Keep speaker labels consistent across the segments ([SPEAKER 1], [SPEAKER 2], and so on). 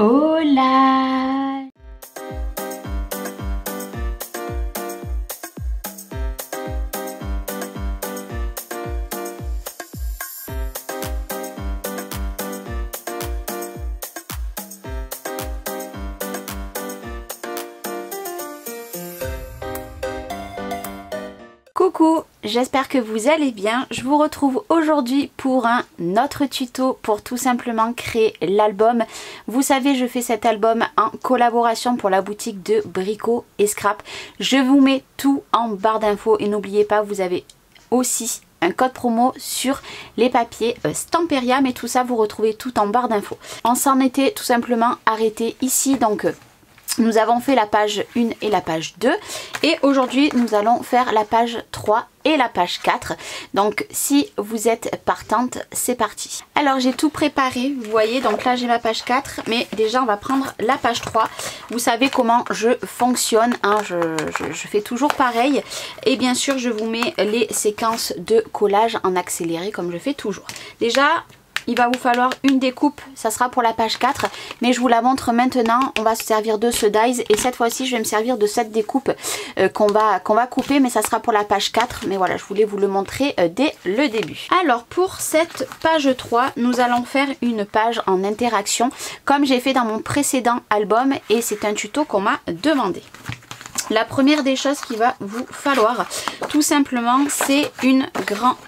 [SPEAKER 1] Hola! Coucou, j'espère que vous allez bien. Je vous retrouve aujourd'hui pour un autre tuto pour tout simplement créer l'album. Vous savez, je fais cet album en collaboration pour la boutique de Brico et Scrap. Je vous mets tout en barre d'infos et n'oubliez pas, vous avez aussi un code promo sur les papiers Stamperia, mais tout ça vous retrouvez tout en barre d'infos. On s'en était tout simplement arrêté ici, donc nous avons fait la page 1 et la page 2 et aujourd'hui nous allons faire la page 3 et la page 4. Donc si vous êtes partante, c'est parti. Alors j'ai tout préparé, vous voyez, donc là j'ai ma page 4, mais déjà on va prendre la page 3. Vous savez comment je fonctionne, hein, je fais toujours pareil. Et bien sûr je vous mets les séquences de collage en accéléré comme je fais toujours. Déjà, il va vous falloir une découpe, ça sera pour la page 4, mais je vous la montre maintenant. On va se servir de ce dies et cette fois-ci je vais me servir de cette découpe qu'on va couper, mais ça sera pour la page 4. Mais voilà, je voulais vous le montrer dès le début. Alors pour cette page 3, nous allons faire une page en interaction comme j'ai fait dans mon précédent album et c'est un tuto qu'on m'a demandé. La première des choses qu'il va vous falloir tout simplement, c'est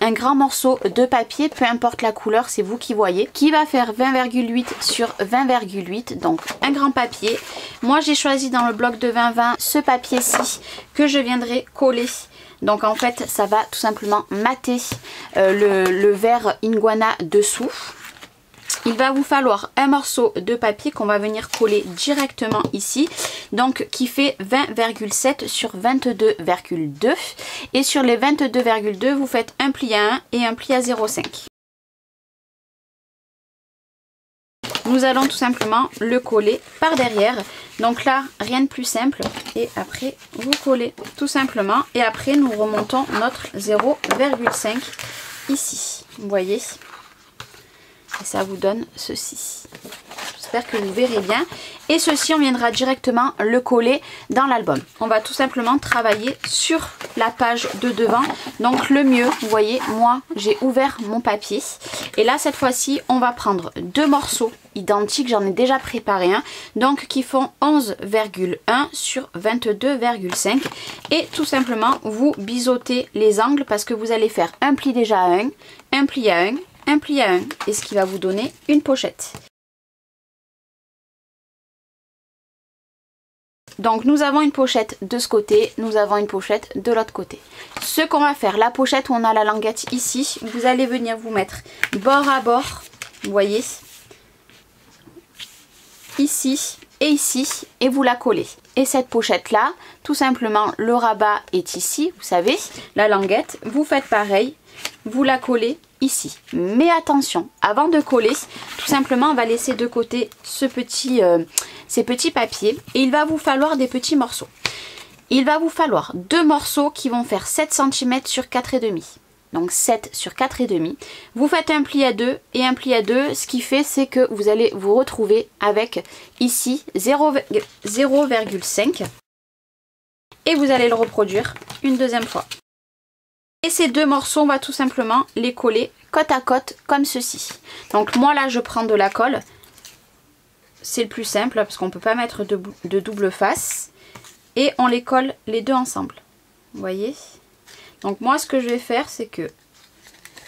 [SPEAKER 1] un grand morceau de papier, peu importe la couleur, c'est vous qui voyez, qui va faire 20,8 sur 20,8, donc un grand papier. Moi j'ai choisi dans le bloc de 20-20 ce papier-ci que je viendrai coller. Donc en fait ça va tout simplement mater le verre Iguana dessous. Il va vous falloir un morceau de papier qu'on va venir coller directement ici, donc qui fait 20,7 sur 22,2 et sur les 22,2 vous faites un pli à 1 et un pli à 0,5. Nous allons tout simplement le coller par derrière, donc là rien de plus simple, et après vous collez tout simplement et après nous remontons notre 0,5 ici, vous voyez. Et ça vous donne ceci. J'espère que vous verrez bien. Et ceci, on viendra directement le coller dans l'album. On va tout simplement travailler sur la page de devant. Donc le mieux, vous voyez, moi j'ai ouvert mon papier. Et là, cette fois-ci, on va prendre deux morceaux identiques. J'en ai déjà préparé un. Donc qui font 11,1 sur 22,5. Et tout simplement, vous biseautez les angles parce que vous allez faire un pli déjà à 1 pli à 1. Un pli à 1 et ce qui va vous donner une pochette. Donc nous avons une pochette de ce côté, nous avons une pochette de l'autre côté. Ce qu'on va faire, la pochette où on a la languette ici, vous allez venir vous mettre bord à bord, vous voyez, ici et vous la collez. Et cette pochette là, tout simplement le rabat est ici, vous savez, la languette, vous faites pareil, vous la collez ici. Mais attention, avant de coller, tout simplement on va laisser de côté ces petits papiers et il va vous falloir des petits morceaux. Il va vous falloir deux morceaux qui vont faire 7 cm sur 4,5. Donc 7 sur 4,5. Vous faites un pli à 2 et un pli à 2. Ce qui fait c'est que vous allez vous retrouver avec ici 0,5 et vous allez le reproduire une deuxième fois. Et ces deux morceaux, on va tout simplement les coller côte à côte comme ceci. Donc moi là je prends de la colle. C'est le plus simple parce qu'on ne peut pas mettre de double face. Et on les colle les deux ensemble. Vous voyez? Donc moi ce que je vais faire c'est que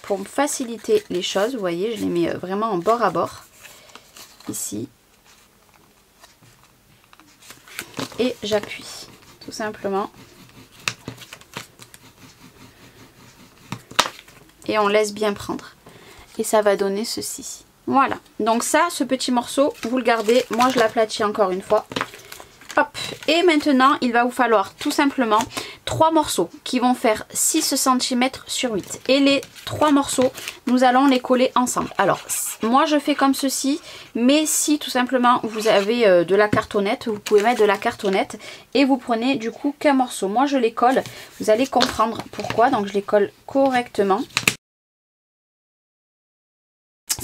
[SPEAKER 1] pour me faciliter les choses, vous voyez, je les mets vraiment en bord à bord. Ici. Et j'appuie. Tout simplement. Et on laisse bien prendre. Et ça va donner ceci. Voilà. Donc ça, ce petit morceau, vous le gardez. Moi, je l'aplatis encore une fois. Hop. Et maintenant, il va vous falloir tout simplement 3 morceaux qui vont faire 6 cm sur 8. Et les 3 morceaux, nous allons les coller ensemble. Alors, moi je fais comme ceci, mais si tout simplement vous avez de la cartonnette, vous pouvez mettre de la cartonnette et vous prenez du coup qu'un morceau. Moi je les colle, vous allez comprendre pourquoi, donc je les colle correctement.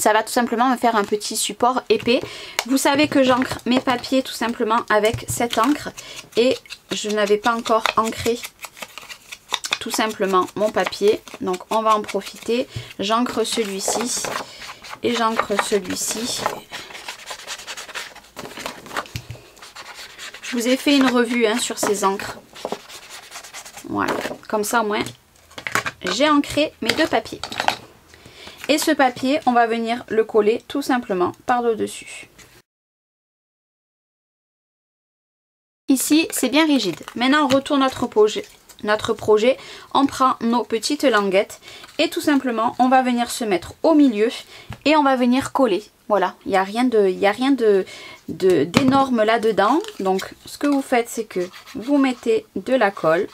[SPEAKER 1] Ça va tout simplement me faire un petit support épais. Vous savez que j'ancre mes papiers tout simplement avec cette encre. Et je n'avais pas encore ancré tout simplement mon papier. Donc on va en profiter. J'ancre celui-ci et j'ancre celui-ci. Je vous ai fait une revue sur ces encres. Voilà, comme ça au moins j'ai ancré mes deux papiers. Et ce papier, on va venir le coller tout simplement par le dessus. Ici, c'est bien rigide. Maintenant, on retourne notre projet. On prend nos petites languettes et tout simplement, on va venir se mettre au milieu et on va venir coller. Voilà, il n'y a rien d'énorme là-dedans. Donc, ce que vous faites, c'est que vous mettez de la colle.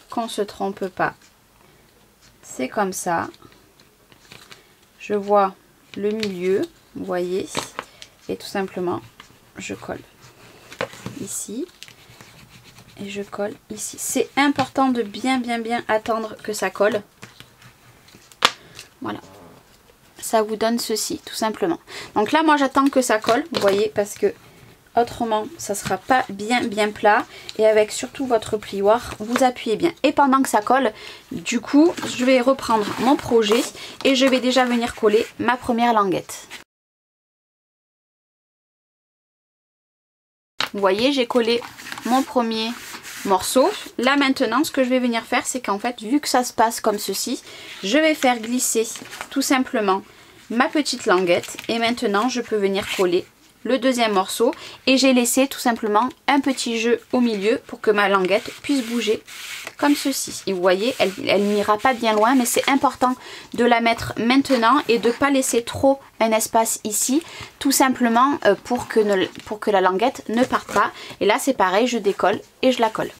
[SPEAKER 1] Qu'on se trompe pas, c'est comme ça. Je vois le milieu, vous voyez, et tout simplement je colle ici et je colle ici. C'est important de bien attendre que ça colle. Voilà, ça vous donne ceci tout simplement. Donc là moi j'attends que ça colle, vous voyez, parce que autrement, ça ne sera pas bien plat. Et avec surtout votre plioir, vous appuyez bien. Et pendant que ça colle, du coup, je vais reprendre mon projet et je vais déjà venir coller ma première languette. Vous voyez, j'ai collé mon premier morceau. Là maintenant, ce que je vais venir faire, c'est qu'en fait, vu que ça se passe comme ceci, je vais faire glisser tout simplement ma petite languette. Et maintenant, je peux venir coller le deuxième morceau et j'ai laissé tout simplement un petit jeu au milieu pour que ma languette puisse bouger comme ceci. Et vous voyez, elle n'ira pas bien loin, mais c'est important de la mettre maintenant et de ne pas laisser trop un espace ici, tout simplement pour que la languette ne parte pas. Et là c'est pareil, je décolle et je la colle.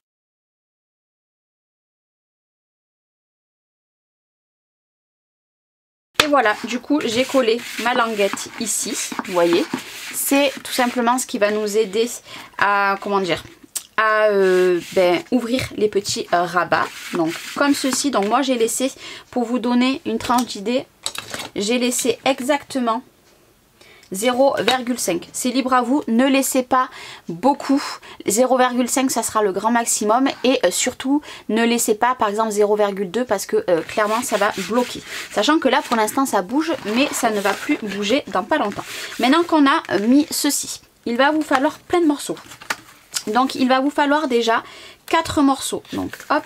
[SPEAKER 1] Et voilà, du coup j'ai collé ma languette ici, vous voyez. C'est tout simplement ce qui va nous aider à, comment dire, à ouvrir les petits rabats. Donc comme ceci, donc moi j'ai laissé, pour vous donner une tranche d'idée, j'ai laissé exactement 0,5. C'est libre à vous, ne laissez pas beaucoup. 0,5 ça sera le grand maximum et surtout ne laissez pas par exemple 0,2 parce que clairement ça va bloquer. Sachant que là pour l'instant ça bouge mais ça ne va plus bouger dans pas longtemps. Maintenant qu'on a mis ceci, il va vous falloir plein de morceaux. Donc il va vous falloir déjà 4 morceaux. Donc hop,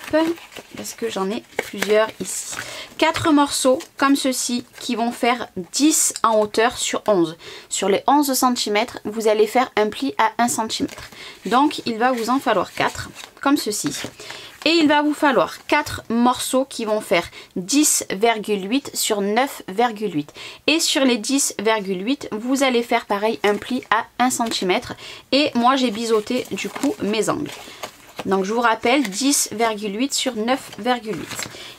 [SPEAKER 1] parce que j'en ai plusieurs ici. 4 morceaux comme ceci qui vont faire 10 en hauteur sur 11. Sur les 11 cm, vous allez faire un pli à 1 cm. Donc il va vous en falloir 4 comme ceci. Et il va vous falloir 4 morceaux qui vont faire 10,8 sur 9,8. Et sur les 10,8, vous allez faire pareil un pli à 1 cm. Et moi j'ai biseauté du coup mes angles. Donc je vous rappelle 10,8 sur 9,8.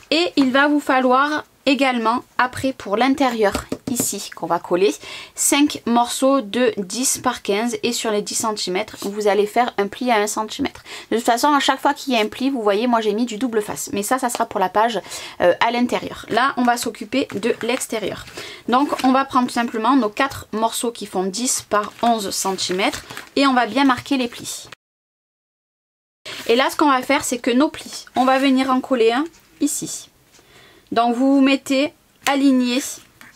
[SPEAKER 1] Et il va vous falloir également après pour l'intérieur ici qu'on va coller 5 morceaux de 10 par 15 et sur les 10 cm vous allez faire un pli à 1 cm. De toute façon à chaque fois qu'il y a un pli, vous voyez moi j'ai mis du double face, mais ça sera pour la page à l'intérieur. Là on va s'occuper de l'extérieur. Donc on va prendre tout simplement nos 4 morceaux qui font 10 par 11 cm et on va bien marquer les plis. Et là ce qu'on va faire c'est que nos plis, on va venir en coller un ici. Donc vous vous mettez aligné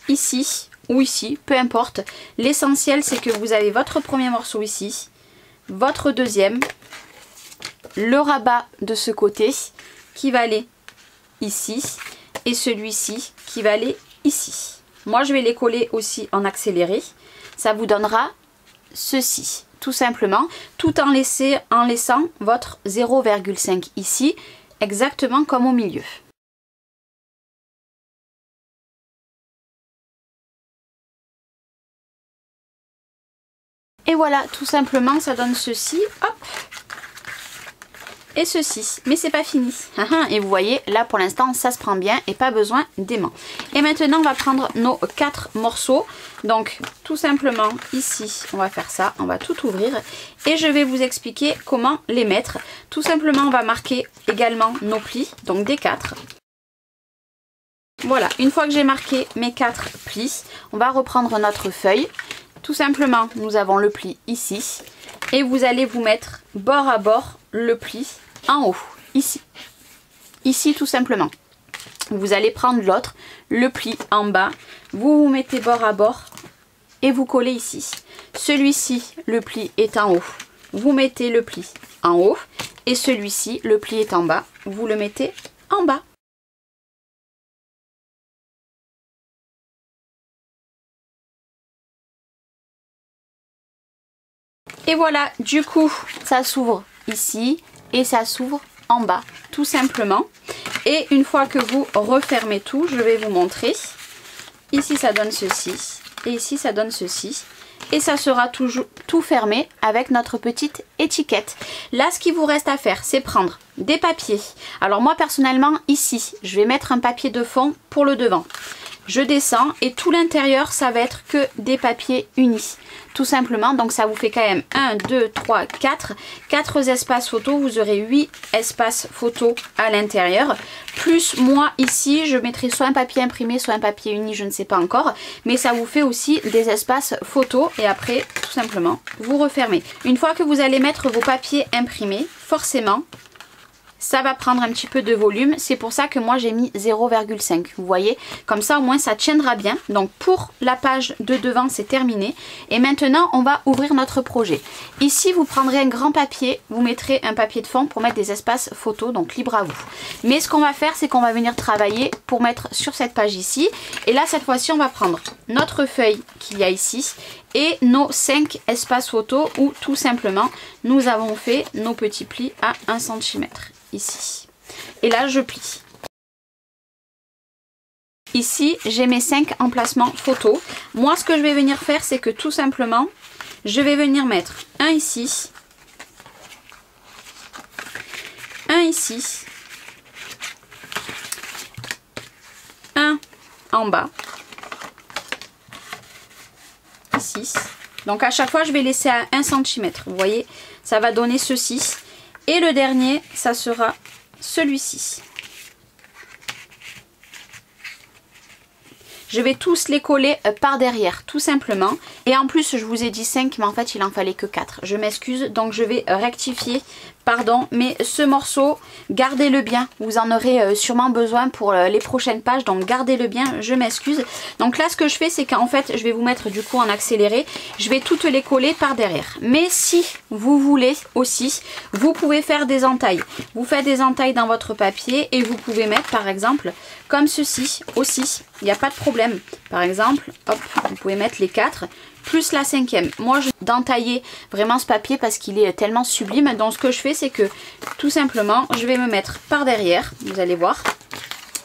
[SPEAKER 1] ici ou ici, peu importe. L'essentiel c'est que vous avez votre premier morceau ici, votre deuxième, le rabat de ce côté qui va aller ici et celui-ci qui va aller ici. Moi je vais les coller aussi en accéléré, ça vous donnera ceci. Tout simplement, tout en laissant votre 0,5 ici, exactement comme au milieu. Et voilà, tout simplement, ça donne ceci. Hop. et ceci, mais c'est pas fini. Et vous voyez, là pour l'instant ça se prend bien et pas besoin d'aimant. Et maintenant on va prendre nos 4 morceaux. Donc tout simplement ici on va faire ça, on va tout ouvrir et je vais vous expliquer comment les mettre. Tout simplement on va marquer également nos plis, donc des 4. Voilà, une fois que j'ai marqué mes 4 plis, on va reprendre notre feuille. Tout simplement nous avons le pli ici et vous allez vous mettre bord à bord le pli en haut, ici. Ici tout simplement. Vous allez prendre l'autre, le pli en bas, vous vous mettez bord à bord et vous collez ici. Celui-ci, le pli est en haut, vous mettez le pli en haut et celui-ci, le pli est en bas, vous le mettez en bas. Et voilà, du coup, ça s'ouvre ici et ça s'ouvre en bas, tout simplement. Et une fois que vous refermez tout, je vais vous montrer. Ici, ça donne ceci et ici, ça donne ceci. Et ça sera toujours tout fermé avec notre petite étiquette. Là, ce qu'il vous reste à faire, c'est prendre des papiers. Alors moi, personnellement, ici, je vais mettre un papier de fond pour le devant. Je descends et tout l'intérieur, ça va être que des papiers unis. Tout simplement, donc ça vous fait quand même 1, 2, 3, 4. 4 espaces photo, vous aurez 8 espaces photo à l'intérieur. Plus moi ici, je mettrai soit un papier imprimé, soit un papier uni, je ne sais pas encore. Mais ça vous fait aussi des espaces photo et après, tout simplement, vous refermez. Une fois que vous allez mettre vos papiers imprimés, forcément, ça va prendre un petit peu de volume, c'est pour ça que moi j'ai mis 0,5, vous voyez, comme ça au moins ça tiendra bien. Donc pour la page de devant c'est terminé et maintenant on va ouvrir notre projet. Ici vous prendrez un grand papier, vous mettrez un papier de fond pour mettre des espaces photos, donc libre à vous. Mais ce qu'on va faire c'est qu'on va venir travailler pour mettre sur cette page ici et là cette fois-ci on va prendre notre feuille qu'il y a ici et nos 5 espaces photos où tout simplement nous avons fait nos petits plis à 1 cm. Ici. Et là je plie. Ici j'ai mes 5 emplacements photos. Moi ce que je vais venir faire c'est que tout simplement je vais venir mettre un ici, un ici, un en bas, ici. Donc à chaque fois je vais laisser à 1 cm. Vous voyez, ça va donner ceci. Et le dernier, ça sera celui-ci. Je vais tous les coller par derrière, tout simplement. Et en plus, je vous ai dit 5, mais en fait, il en fallait que 4. Je m'excuse, donc je vais rectifier. Pardon, mais ce morceau, gardez-le bien. Vous en aurez sûrement besoin pour les prochaines pages, donc gardez-le bien, je m'excuse. Donc là, ce que je fais, c'est qu'en fait, je vais vous mettre du coup en accéléré. Je vais toutes les coller par derrière. Mais si vous voulez aussi, vous pouvez faire des entailles. Vous faites des entailles dans votre papier et vous pouvez mettre, par exemple, comme ceci aussi. Il n'y a pas de problème. Par exemple, hop, vous pouvez mettre les 4. Plus la 5e. Moi, je vais d'entailler vraiment ce papier parce qu'il est tellement sublime. Donc, ce que je fais, c'est que tout simplement, je vais me mettre par derrière. Vous allez voir.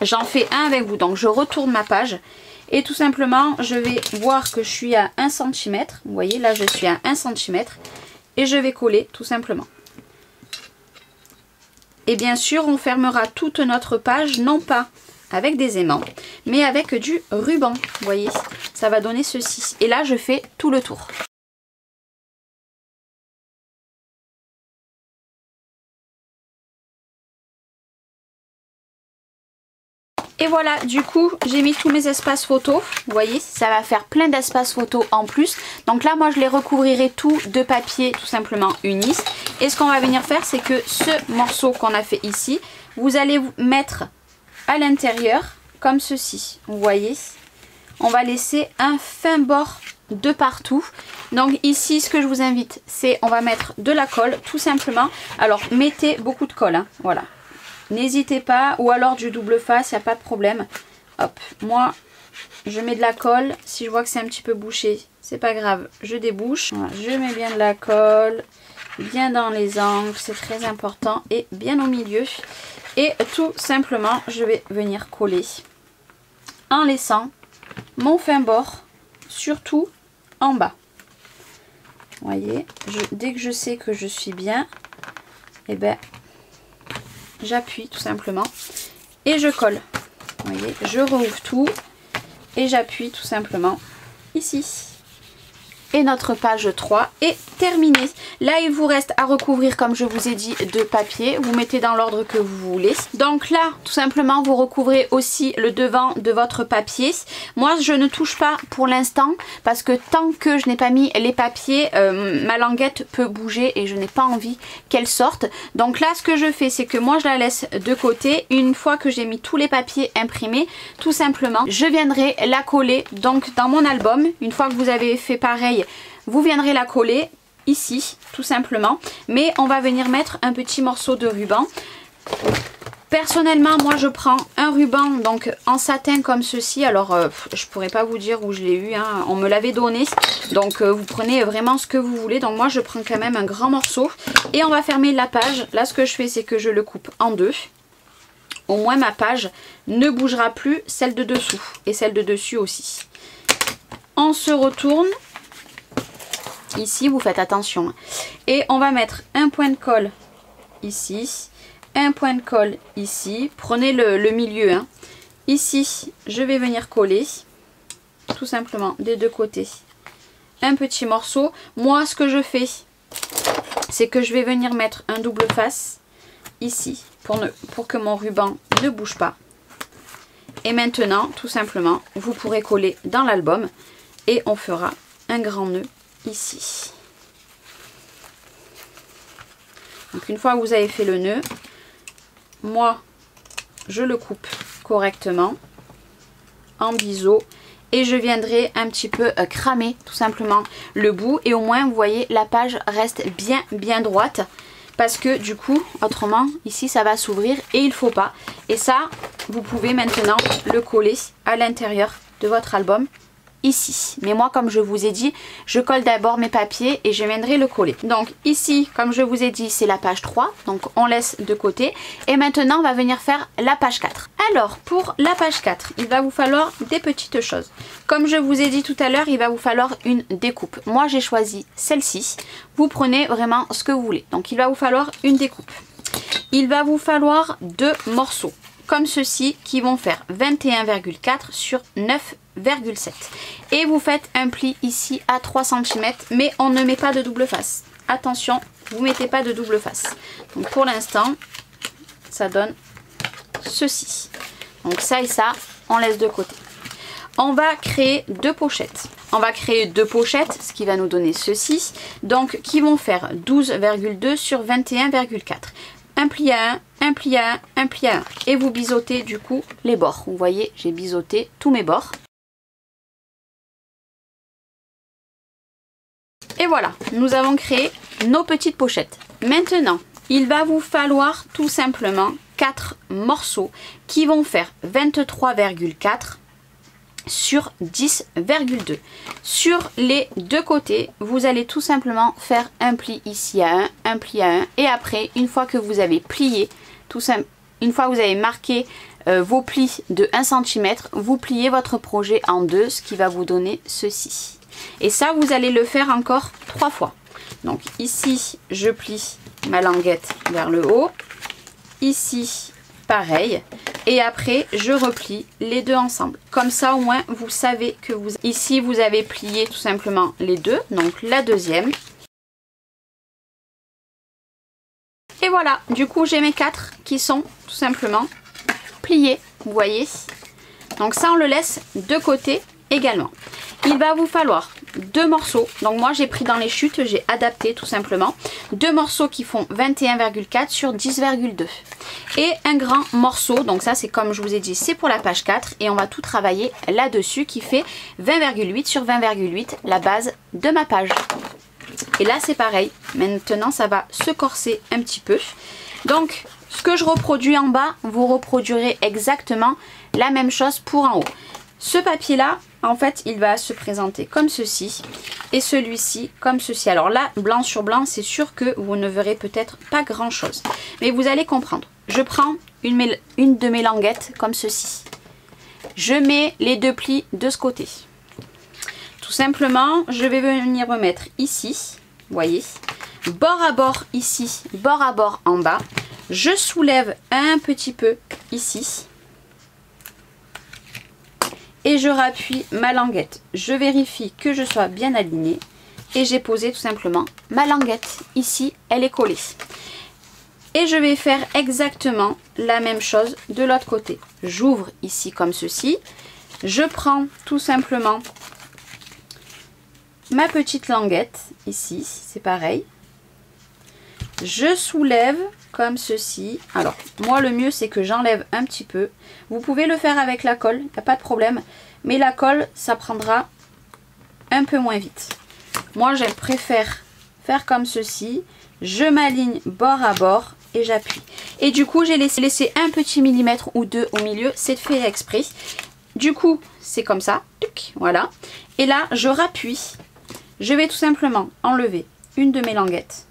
[SPEAKER 1] J'en fais un avec vous. Donc, je retourne ma page. Et tout simplement, je vais voir que je suis à 1 cm. Vous voyez, là, je suis à 1 cm. Et je vais coller tout simplement. Et bien sûr, on fermera toute notre page, non pas avec des aimants, mais avec du ruban. Vous voyez, ça va donner ceci. Et là, je fais tout le tour. Et voilà, du coup, j'ai mis tous mes espaces photos. Vous voyez, ça va faire plein d'espaces photos en plus. Donc là, moi, je les recouvrirai tout de papier tout simplement uni. Et ce qu'on va venir faire, c'est que ce morceau qu'on a fait ici, vous allez mettre à l'intérieur comme ceci. Vous voyez, on va laisser un fin bord de partout. Donc ici, ce que je vous invite, c'est on va mettre de la colle tout simplement. Alors, mettez beaucoup de colle, hein, voilà. N'hésitez pas, ou alors du double face, il n'y a pas de problème. Hop, moi, je mets de la colle. Si je vois que c'est un petit peu bouché, c'est pas grave, je débouche. Voilà, je mets bien de la colle, bien dans les angles, c'est très important, et bien au milieu. Et tout simplement, je vais venir coller en laissant mon fin bord, surtout en bas. Vous voyez, dès que je sais que je suis bien, et ben j'appuie tout simplement et je colle. Vous voyez, je rouvre tout et j'appuie tout simplement ici. Et notre page 3 est terminée. Là, il vous reste à recouvrir, comme je vous ai dit, de papier. Vous mettez dans l'ordre que vous voulez. Donc là, tout simplement, vous recouvrez aussi le devant de votre papier. Moi, je ne touche pas pour l'instant parce que tant que je n'ai pas mis les papiers, ma languette peut bouger et je n'ai pas envie qu'elle sorte. Donc là, ce que je fais, c'est que moi, je la laisse de côté. Une fois que j'ai mis tous les papiers imprimés, tout simplement, je viendrai la coller donc dans mon album. Une fois que vous avez fait pareil, vous viendrez la coller ici tout simplement, mais on va venir mettre un petit morceau de ruban. Personnellement, moi je prends un ruban donc en satin comme ceci. Alors je pourrais pas vous dire où je l'ai eu, hein. On me l'avait donné, donc vous prenez vraiment ce que vous voulez. Donc moi je prends quand même un grand morceau et on va fermer la page. Là ce que je fais, c'est que je le coupe en deux. Au moins ma page ne bougera plus, celle de dessous et celle de dessus aussi. On se retourne. Ici, vous faites attention. Et on va mettre un point de colle ici, un point de colle ici. Prenez le milieu. Hein. Ici, je vais venir coller, tout simplement, des deux côtés. Un petit morceau. Moi, ce que je fais, c'est que je vais venir mettre un double face ici, pour que mon ruban ne bouge pas. Et maintenant, tout simplement, vous pourrez coller dans l'album et on fera un grand nœud ici. Donc une fois que vous avez fait le nœud, moi je le coupe correctement en biseau et je viendrai un petit peu cramer tout simplement le bout et au moins vous voyez la page reste bien droite parce que du coup autrement ici ça va s'ouvrir et il faut pas. Et ça vous pouvez maintenant le coller à l'intérieur de votre album ici. Mais moi comme je vous ai dit, je colle d'abord mes papiers et je viendrai le coller. Donc ici comme je vous ai dit c'est la page 3, donc on laisse de côté. Et maintenant on va venir faire la page 4. Alors pour la page 4, il va vous falloir des petites choses. Comme je vous ai dit tout à l'heure, il va vous falloir une découpe. Moi j'ai choisi celle-ci. Vous prenez vraiment ce que vous voulez. Donc il va vous falloir une découpe. Il va vous falloir deux morceaux comme ceci qui vont faire 21,4 sur 9,7 et vous faites un pli ici à 3 cm, mais on ne met pas de double face. Attention, vous mettez pas de double face. Donc pour l'instant, ça donne ceci. Donc ça et ça, on laisse de côté. On va créer deux pochettes. On va créer deux pochettes, ce qui va nous donner ceci. Donc qui vont faire 12,2 sur 21,4. Un pli à un, un pli à un, un pli à un. Et vous biseautez du coup les bords. Vous voyez, j'ai biseauté tous mes bords. Et voilà, nous avons créé nos petites pochettes. Maintenant, il va vous falloir tout simplement 4 morceaux qui vont faire 23,4 sur 10,2. Sur les deux côtés, vous allez tout simplement faire un pli ici à un pli à un. Et après, une fois que vous avez plié, une fois que vous avez marqué vos plis de 1 cm, vous pliez votre projet en deux, ce qui va vous donner ceci. Et ça, vous allez le faire encore 3 fois. Donc ici, je plie ma languette vers le haut. Ici, pareil. Et après, je replie les deux ensemble. Comme ça, au moins, vous savez que vous... Ici, vous avez plié tout simplement les deux. Donc la deuxième. Et voilà. Du coup, j'ai mes 4 qui sont tout simplement pliés. Vous voyez. Donc ça, on le laisse de côté également. Il va vous falloir deux morceaux. Donc moi j'ai pris dans les chutes, j'ai adapté tout simplement. Deux morceaux qui font 21,4 sur 10,2. Et un grand morceau, donc ça c'est comme je vous ai dit, c'est pour la page 4. Et on va tout travailler là-dessus qui fait 20,8 sur 20,8, la base de ma page. Et là c'est pareil, maintenant ça va se corser un petit peu. Donc ce que je reproduis en bas, vous reproduirez exactement la même chose pour en haut. Ce papier là, en fait, il va se présenter comme ceci et celui-ci comme ceci. Alors là, blanc sur blanc, c'est sûr que vous ne verrez peut-être pas grand-chose. Mais vous allez comprendre. Je prends une de mes languettes comme ceci. Je mets les deux plis de ce côté. Tout simplement, je vais venir me mettre ici, vous voyez, bord à bord ici, bord à bord en bas. Je soulève un petit peu ici. Et je rappuie ma languette. Je vérifie que je sois bien alignée. Et j'ai posé tout simplement ma languette. Ici, elle est collée. Et je vais faire exactement la même chose de l'autre côté. J'ouvre ici comme ceci. Je prends tout simplement ma petite languette. Ici, c'est pareil. Je soulève comme ceci. Alors, moi, le mieux, c'est que j'enlève un petit peu. Vous pouvez le faire avec la colle, il n'y a pas de problème. Mais la colle, ça prendra un peu moins vite. Moi, je préfère faire comme ceci. Je m'aligne bord à bord et j'appuie. Et du coup, j'ai laissé un petit millimètre ou deux au milieu. C'est fait exprès. Du coup, c'est comme ça. Voilà. Et là, je rappuie. Je vais tout simplement enlever une de mes languettes.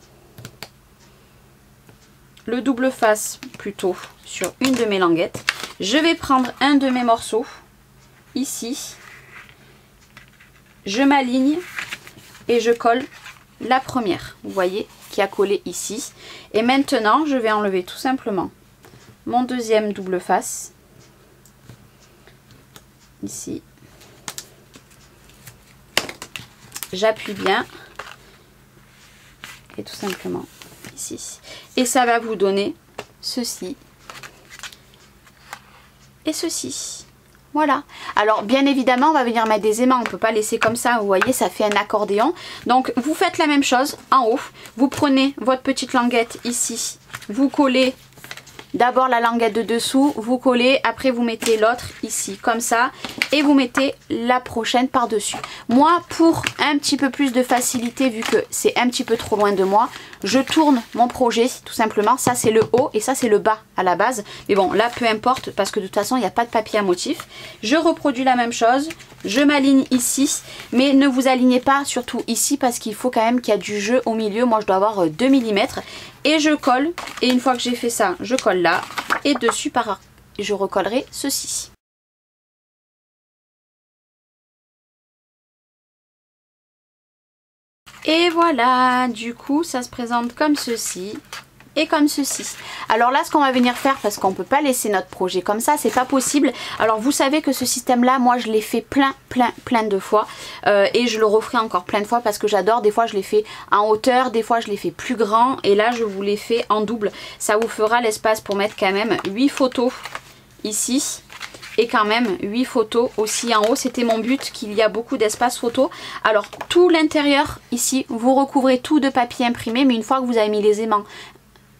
[SPEAKER 1] Le double face plutôt sur une de mes languettes. Je vais prendre un de mes morceaux. Ici. Je m'aligne. Et je colle la première. Vous voyez, qui a collé ici. Et maintenant, je vais enlever tout simplement mon deuxième double face. Ici. J'appuie bien. Et tout simplement ici. Et ça va vous donner ceci. Et ceci. Voilà. Alors, bien évidemment, on va venir mettre des aimants. On ne peut pas laisser comme ça. Vous voyez, ça fait un accordéon. Donc, vous faites la même chose en haut. Vous prenez votre petite languette ici. Vous collez d'abord la languette de dessous. Vous collez. Après, vous mettez l'autre ici, comme ça. Et vous mettez la prochaine par-dessus. Moi, pour un petit peu plus de facilité, vu que c'est un petit peu trop loin de moi, je tourne mon projet, tout simplement. Ça, c'est le haut et ça, c'est le bas à la base. Mais bon, là, peu importe, parce que de toute façon, il n'y a pas de papier à motif. Je reproduis la même chose. Je m'aligne ici. Mais ne vous alignez pas, surtout ici, parce qu'il faut quand même qu'il y ait du jeu au milieu. Moi, je dois avoir 2 mm. Et je colle. Et une fois que j'ai fait ça, je colle là. Et dessus, je recollerai ceci. Et voilà, du coup, ça se présente comme ceci et comme ceci. Alors là, ce qu'on va venir faire, parce qu'on ne peut pas laisser notre projet comme ça, c'est pas possible. Alors vous savez que ce système-là, moi, je l'ai fait plein de fois. Et je le referai encore plein de fois parce que j'adore. Des fois, je l'ai fait en hauteur, des fois, je l'ai fait plus grand. Et là, je vous l'ai fait en double. Ça vous fera l'espace pour mettre quand même 8 photos ici. Et quand même 8 photos aussi en haut. C'était mon but, qu'il y a beaucoup d'espace photo. Alors tout l'intérieur ici, vous recouvrez tout de papier imprimé. Mais une fois que vous avez mis les aimants,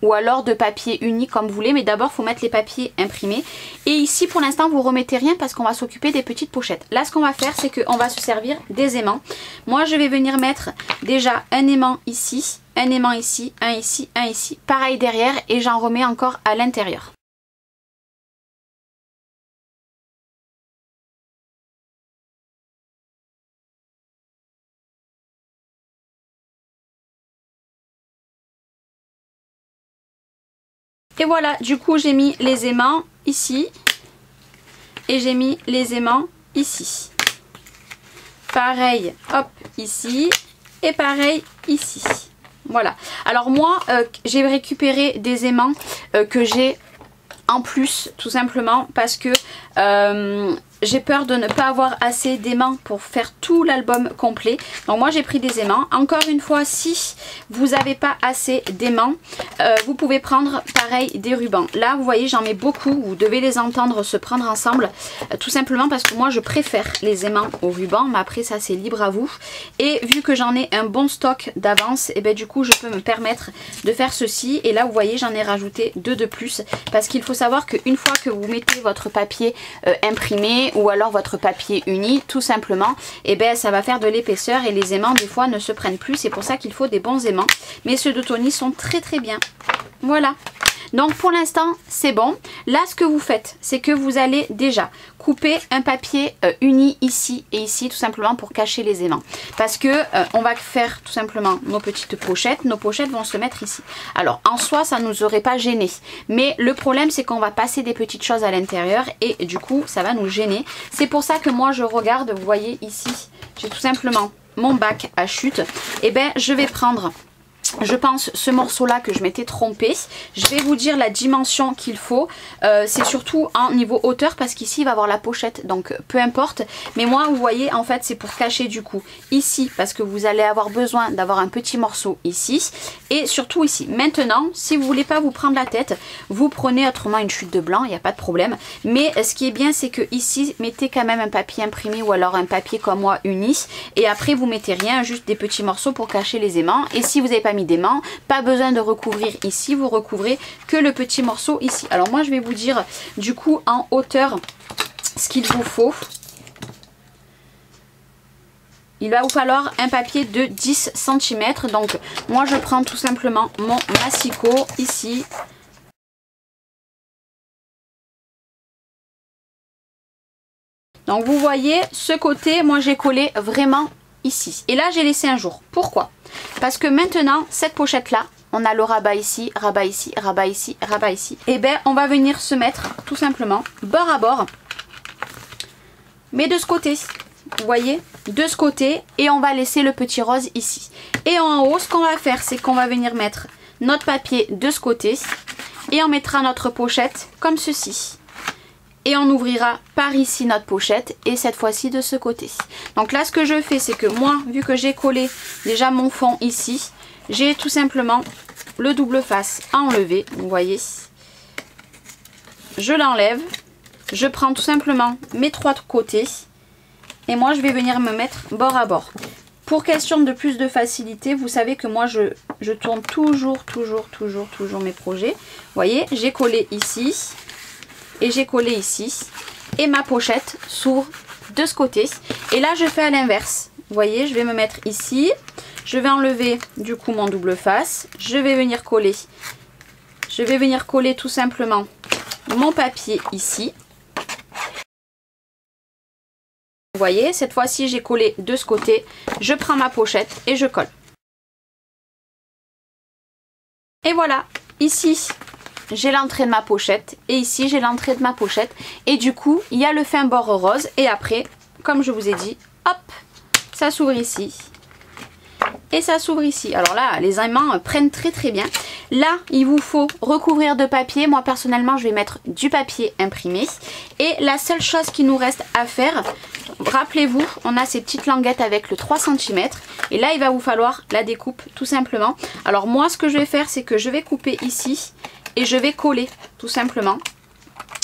[SPEAKER 1] ou alors de papier uni comme vous voulez. Mais d'abord, il faut mettre les papiers imprimés. Et ici, pour l'instant, vous remettez rien parce qu'on va s'occuper des petites pochettes. Là, ce qu'on va faire, c'est qu'on va se servir des aimants. Moi, je vais venir mettre déjà un aimant ici, un aimant ici, un ici, un ici. Pareil derrière et j'en remets encore à l'intérieur. Et voilà, du coup j'ai mis les aimants ici et j'ai mis les aimants ici. Pareil, hop, ici et pareil ici. Voilà. Alors moi, j'ai récupéré des aimants que j'ai en plus, tout simplement parce que j'ai peur de ne pas avoir assez d'aimants pour faire tout l'album complet. Donc moi j'ai pris des aimants. Encore une fois, si vous n'avez pas assez d'aimants, vous pouvez prendre pareil des rubans. Là vous voyez, j'en mets beaucoup. Vous devez les entendre se prendre ensemble. Tout simplement parce que moi je préfère les aimants aux rubans. Mais après ça c'est libre à vous. Et vu que j'en ai un bon stock d'avance, et ben du coup je peux me permettre de faire ceci. Et là vous voyez, j'en ai rajouté 2 de plus. Parce qu'il faut savoir qu'une fois que vous mettez votre papier imprimé, ou alors votre papier uni, tout simplement, et ben ça va faire de l'épaisseur et les aimants des fois ne se prennent plus. C'est pour ça qu'il faut des bons aimants. Mais ceux de Tony sont très bien. Voilà. Donc pour l'instant c'est bon. Là ce que vous faites, c'est que vous allez déjà couper un papier uni ici et ici, tout simplement pour cacher les aimants. Parce que on va faire tout simplement nos petites pochettes. Nos pochettes vont se mettre ici. Alors en soi ça ne nous aurait pas gêné. Mais le problème c'est qu'on va passer des petites choses à l'intérieur et du coup ça va nous gêner. C'est pour ça que moi je regarde, vous voyez ici, j'ai tout simplement mon bac à chute. Et ben je vais prendre je pense ce morceau là que je m'étais trompée. Je vais vous dire la dimension qu'il faut. C'est surtout en niveau hauteur parce qu'ici il va y avoir la pochette, donc peu importe. Mais moi vous voyez en fait c'est pour cacher du coup ici parce que vous allez avoir besoin d'avoir un petit morceau ici. Et surtout ici. Maintenant si vous voulez pas vous prendre la tête, vous prenez autrement une chute de blanc, il n'y a pas de problème. Mais ce qui est bien c'est que ici mettez quand même un papier imprimé ou alors un papier comme moi uni. Et après vous mettez rien, juste des petits morceaux pour cacher les aimants. Et si vous n'avez pas mis d'aimants, pas besoin de recouvrir ici, vous recouvrez que le petit morceau ici. Alors moi je vais vous dire du coup en hauteur ce qu'il vous faut. Il va vous falloir un papier de 10 cm. Donc moi je prends tout simplement mon massicot ici. Donc vous voyez ce côté, moi j'ai collé vraiment ici. Et là j'ai laissé un jour. Pourquoi? Parce que maintenant cette pochette là, on a le rabat ici, rabat ici, rabat ici, rabat ici. Et bien on va venir se mettre tout simplement bord à bord. Mais de ce côté, vous voyez, de ce côté. Et on va laisser le petit rose ici. Et en haut ce qu'on va faire c'est qu'on va venir mettre notre papier de ce côté. Et on mettra notre pochette comme ceci. Et on ouvrira par ici notre pochette et cette fois-ci de ce côté. Donc là ce que je fais c'est que moi vu que j'ai collé déjà mon fond ici, j'ai tout simplement le double face à enlever, vous voyez. Je l'enlève, je prends tout simplement mes trois côtés et moi je vais venir me mettre bord à bord. Pour question de plus de facilité, vous savez que moi je tourne toujours mes projets. Vous voyez, j'ai collé ici. Et j'ai collé ici. Et ma pochette s'ouvre de ce côté. Et là je fais à l'inverse. Vous voyez, je vais me mettre ici. Je vais enlever du coup mon double face. Je vais venir coller. Je vais venir coller tout simplement mon papier ici. Vous voyez, cette fois-ci j'ai collé de ce côté. Je prends ma pochette et je colle. Et voilà, ici j'ai l'entrée de ma pochette et ici j'ai l'entrée de ma pochette et du coup il y a le fin bord rose et après comme je vous ai dit hop ça s'ouvre ici et ça s'ouvre ici. Alors là les aimants prennent très bien. Là il vous faut recouvrir de papier. Moi personnellement je vais mettre du papier imprimé et la seule chose qui nous reste à faire, rappelez-vous on a ces petites languettes avec le 3 cm et là il va vous falloir la découpe tout simplement. Alors moi ce que je vais faire c'est que je vais couper ici et je vais coller tout simplement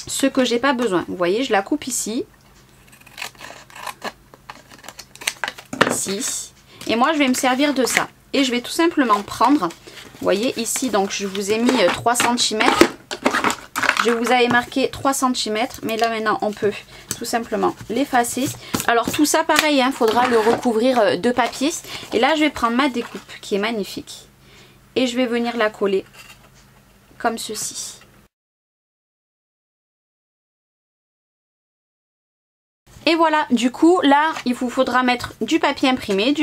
[SPEAKER 1] ce que j'ai pas besoin. Vous voyez, je la coupe ici. Ici. Et moi, je vais me servir de ça. Et je vais tout simplement prendre, vous voyez ici, donc je vous ai mis 3 cm. Je vous avais marqué 3 cm. Mais là maintenant, on peut tout simplement l'effacer. Alors tout ça, pareil, il faudra le recouvrir de papier. Et là, je vais prendre ma découpe qui est magnifique. Et je vais venir la coller comme ceci. Et voilà, du coup là il vous faudra mettre du papier imprimé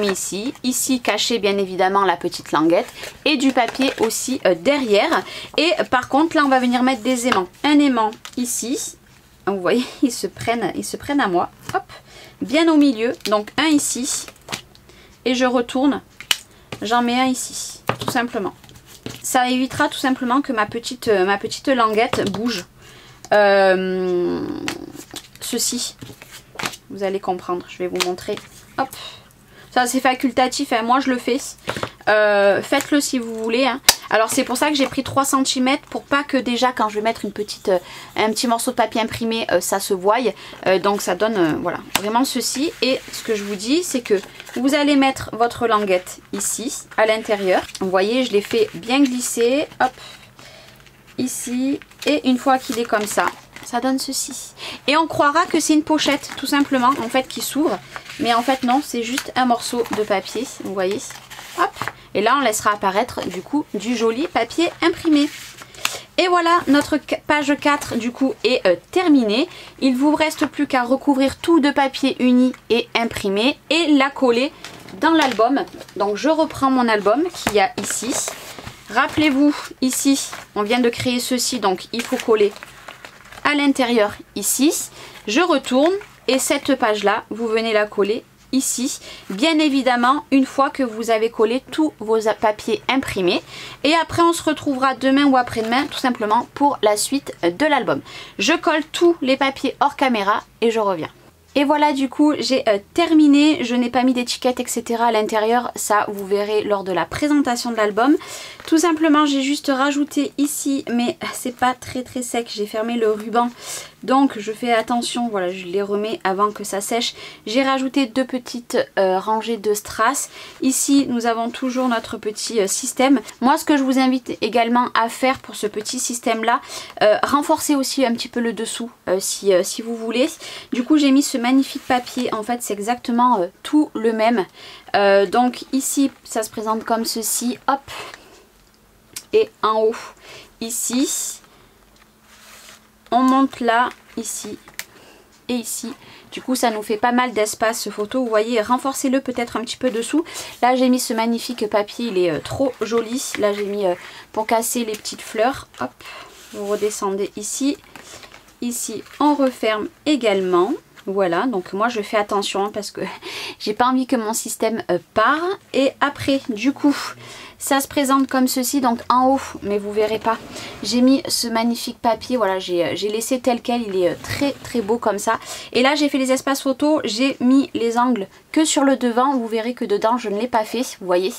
[SPEAKER 1] ici, ici caché bien évidemment la petite languette et du papier aussi derrière. Et par contre là on va venir mettre des aimants. Un aimant ici, vous voyez ils se prennent à moi, hop, bien au milieu, donc un ici et je retourne, j'en mets un ici, tout simplement. Ça évitera tout simplement que ma petite languette bouge. Ceci, vous allez comprendre, je vais vous montrer. Hop, ça c'est facultatif, moi je le fais. Faites-le si vous voulez. Alors c'est pour ça que j'ai pris 3 cm pour pas que déjà quand je vais mettre un petit morceau de papier imprimé ça se voie. Donc ça donne voilà vraiment ceci. Et ce que je vous dis c'est que vous allez mettre votre languette ici à l'intérieur. Vous voyez je l'ai fait bien glisser. Hop, ici. Et une fois qu'il est comme ça, ça donne ceci. Et on croira que c'est une pochette tout simplement en fait qui s'ouvre. Mais en fait non, c'est juste un morceau de papier. Vous voyez. Hop. Et là on laissera apparaître du coup du joli papier imprimé. Et voilà, notre page 4 du coup est terminée. Il vous reste plus qu'à recouvrir tout de papier uni et imprimé et la coller dans l'album. Donc je reprends mon album qu'il y a ici. Rappelez-vous, ici on vient de créer ceci, donc il faut coller à l'intérieur ici. Je retourne et cette page là vous venez la coller ici. Bien évidemment, une fois que vous avez collé tous vos papiers imprimés. Et après, on se retrouvera demain ou après-demain, tout simplement, pour la suite de l'album. Je colle tous les papiers hors caméra et je reviens. Et voilà, du coup j'ai terminé, je n'ai pas mis d'étiquette etc à l'intérieur, ça vous verrez lors de la présentation de l'album. Tout simplement j'ai juste rajouté ici, mais c'est pas très sec, j'ai fermé le ruban. Donc je fais attention, voilà, je les remets avant que ça sèche. J'ai rajouté 2 petites rangées de strass. Ici nous avons toujours notre petit système. Moi ce que je vous invite également à faire pour ce petit système là, renforcer aussi un petit peu le dessous si vous voulez. Du coup j'ai mis ce magnifique papier, en fait c'est exactement tout le même. Donc ici ça se présente comme ceci, hop, et en haut ici on monte là, ici et ici. Du coup ça nous fait pas mal d'espace photo, vous voyez, renforcez-le peut-être un petit peu dessous. Là j'ai mis ce magnifique papier, il est trop joli. Là j'ai mis pour casser les petites fleurs, hop, vous redescendez ici. Ici on referme également. Voilà, donc moi je fais attention parce que j'ai pas envie que mon système part. Et après du coup ça se présente comme ceci, donc en haut, mais vous verrez pas, j'ai mis ce magnifique papier, voilà, j'ai laissé tel quel, il est très beau comme ça. Et là j'ai fait les espaces photos, j'ai mis les angles que sur le devant, vous verrez que dedans je ne l'ai pas fait, vous voyez,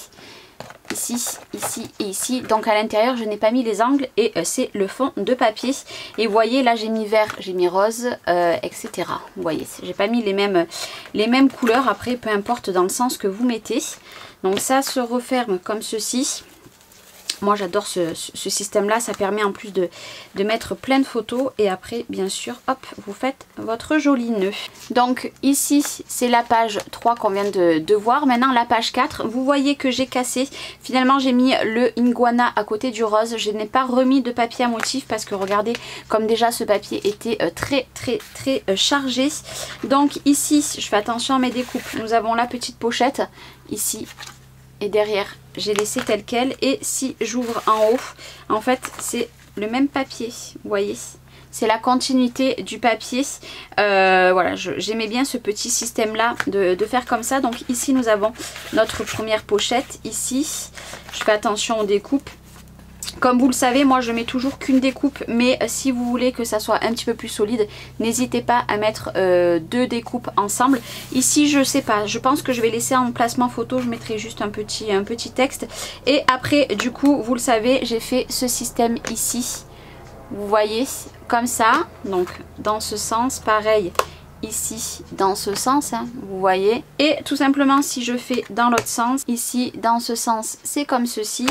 [SPEAKER 1] ici, ici et ici. Donc à l'intérieur je n'ai pas mis les angles et c'est le fond de papier. Et vous voyez là j'ai mis vert, j'ai mis rose, etc. Vous voyez, j'ai pas mis les mêmes couleurs. Après peu importe dans le sens que vous mettez. Donc ça se referme comme ceci. Moi j'adore ce système là, ça permet en plus de mettre plein de photos. Et après bien sûr hop, vous faites votre joli nœud. Donc ici c'est la page 3 qu'on vient de voir. Maintenant la page 4, vous voyez que j'ai cassé. Finalement j'ai mis le iguana à côté du rose. Je n'ai pas remis de papier à motif parce que regardez comme déjà ce papier était très chargé. Donc ici je fais attention à mes découpes. Nous avons la petite pochette ici. Et derrière j'ai laissé tel quel, et si j'ouvre en haut en fait c'est le même papier, vous voyez, c'est la continuité du papier. Voilà, j'aimais bien ce petit système là de faire comme ça. Donc ici nous avons notre première pochette, ici je fais attention aux découpes. Comme vous le savez, moi je mets toujours qu'une découpe, mais si vous voulez que ça soit un petit peu plus solide, n'hésitez pas à mettre 2 découpes ensemble. Ici je sais pas, je pense que je vais laisser en placement photo, je mettrai juste un petit texte. Et après du coup vous le savez, j'ai fait ce système ici, vous voyez, comme ça, donc dans ce sens, pareil ici dans ce sens, hein, vous voyez. Et tout simplement si je fais dans l'autre sens, ici dans ce sens c'est comme ceci.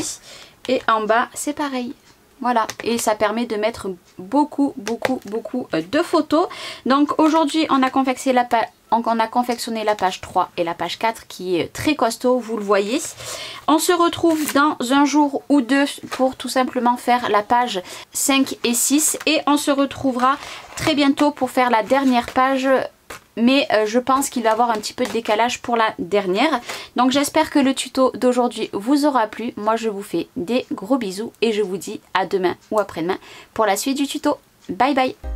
[SPEAKER 1] Et en bas c'est pareil, voilà, et ça permet de mettre beaucoup de photos. Donc aujourd'hui on a confectionné la page 3 et la page 4 qui est très costaud, vous le voyez. On se retrouve dans un jour ou deux pour tout simplement faire la page 5 et 6 et on se retrouvera très bientôt pour faire la dernière page. Mais je pense qu'il va y avoir un petit peu de décalage pour la dernière. Donc j'espère que le tuto d'aujourd'hui vous aura plu. Moi je vous fais des gros bisous et je vous dis à demain ou après-demain pour la suite du tuto. Bye bye!